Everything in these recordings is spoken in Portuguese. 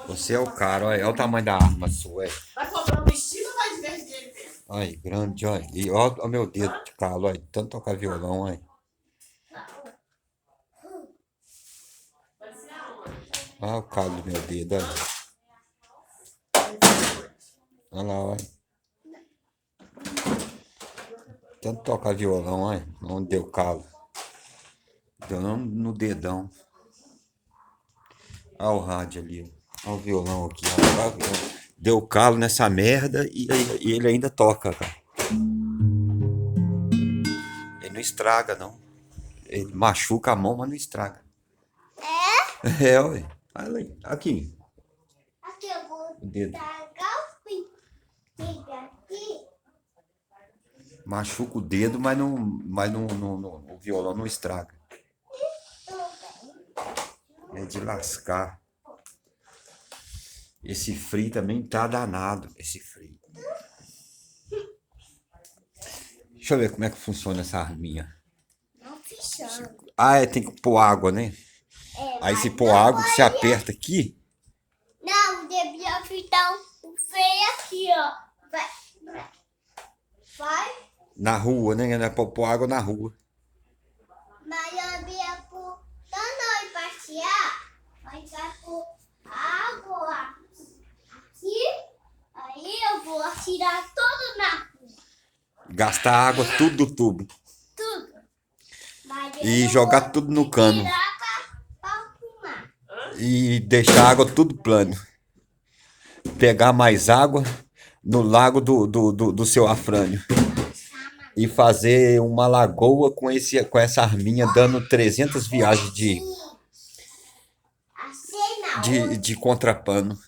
Você é o cara, olha o tamanho da arma sua, olha. Vai comprar um vestido ou vai divertir ele mesmo? Olha, grande, olha. E olha o meu dedo de calo, olha. Tanto tocar violão, olha. Vai ser aonde? Olha o calo do meu dedo, olha. Olha lá, olha. Tanto tocar violão, olha. Onde deu calo. Deu no dedão. Olha o rádio ali, ó. Olha o violão aqui, ó. Deu calo nessa merda e ele ainda toca, cara. Ele não estraga, não. Ele machuca a mão, mas não estraga. É? É, ué. Olha aí. Aqui, Aqui eu vou o dedo. tacar o pintinho aqui. Machuca o dedo, o violão não estraga. É de lascar. Esse frio também tá danado. Esse frio. Deixa eu ver como é que funciona essa arminha. Não fechando. Ah, é, tem que pôr água, né? Aí se pôr água, você aperta aqui. Não, devia ficar um feio aqui, ó. Vai. Na rua, né? É pra pôr água na rua. Mas eu devia pôr. Quando eu passear, mas vai pôr água aqui. Aí eu vou tirar tudo na rua. Gastar água tudo do tubo. Tudo. Mas E eu jogar vou tudo no cano. tirar pra arrumar. E deixar a água tudo plano. Pegar mais água no lago do seu Afrânio. E fazer uma lagoa com essa arminha dando 300 viagens Assim não. de contrapano.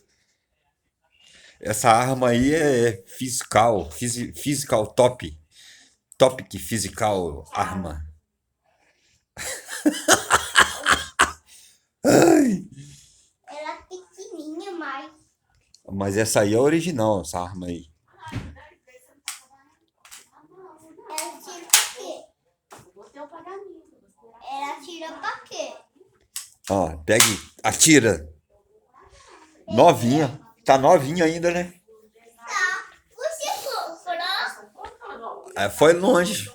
Essa arma aí é physical top. Topic physical arma. Ela é pequenininha, mas Mas essa aí é a original, essa arma aí. ela tira pra quê? Ela tira pra quê? Ó, pegue, atira. Novinha. Tá novinha ainda, né? Tá. Você comprou? É, foi longe.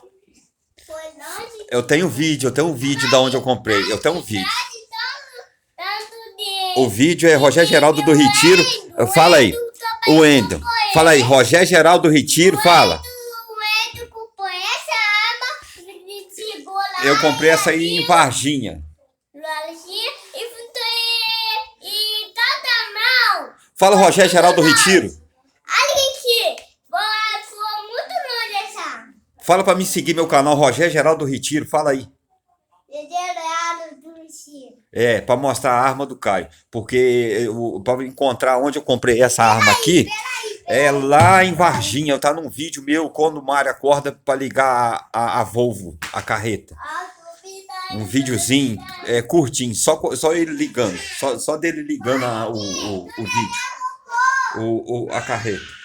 Foi longe? Eu tenho um vídeo da onde eu comprei. Eu tenho um vídeo. Tanto de... O vídeo é Rogério Geraldo do Retiro. Fala aí. O Wendel. Fala aí, Rogério Geraldo do Retiro, fala. O Edu comprou essa arma e chegou lá. Eu comprei essa aí em Varginha. E toda mão. Fala, Rogério Geraldo do Retiro. Olha aqui. Foi muito longe essa arma. Fala pra me seguir meu canal, Rogério Geraldo do Retiro. Fala aí. Deserado do Chile. É, pra mostrar a arma do Caio. Porque pra encontrar onde eu comprei essa arma aqui, é lá em Varginha. Tá num vídeo meu quando o Mário acorda pra ligar a Volvo, a carreta. Um videozinho curtinho, só ele ligando. Só dele ligando o vídeo, a carreta.